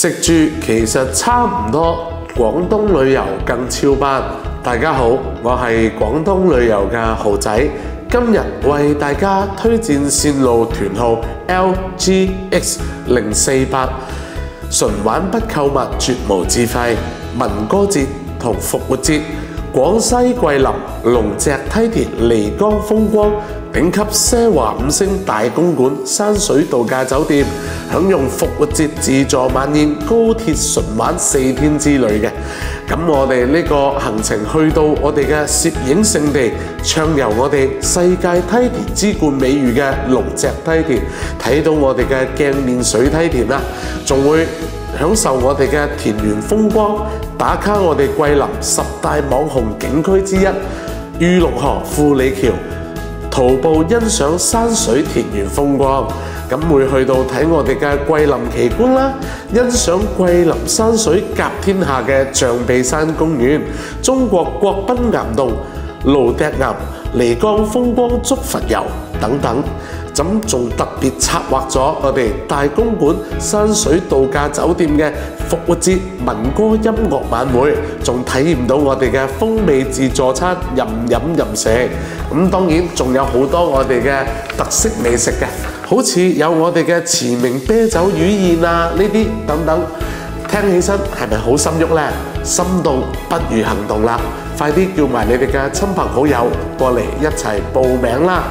食住其實差唔多，廣東旅遊更超班。大家好，我係廣東旅遊嘅豪仔，今日為大家推薦線路團號 LGX048，純玩不購物，絕無自費。民歌節同復活節，廣西桂林龍脊梯田漓江風光頂級奢華5星大公館山水度假酒店，享用復活節自助晚宴、高鐵純玩4天之旅嘅。咁我哋呢個行程去到我哋嘅攝影勝地，暢遊我哋世界梯田之冠美譽嘅龍脊梯田，睇到我哋嘅鏡面水梯田啦，仲會享受我哋嘅田園風光，打卡我哋桂林10大網紅景區之一御龍河富里橋，徒步欣賞山水田園風光。咁會去到睇我哋嘅桂林奇觀啦，欣賞桂林山水甲天下嘅象鼻山公園、中國國賓岩洞、蘆笛岩、漓江風光竹筏遊等等。咁仲特別策劃咗我哋大公館山水度假酒店嘅復活節民歌音樂晚會，仲體驗到我哋嘅風味自助餐，任飲任食。咁當然仲有好多我哋嘅特色美食嘅，好似有我哋嘅馳名啤酒魚宴啊，呢啲等等。聽起身係咪好心喐呢？心動不如行動啦！快啲叫埋你哋嘅親朋好友過嚟一齊報名啦！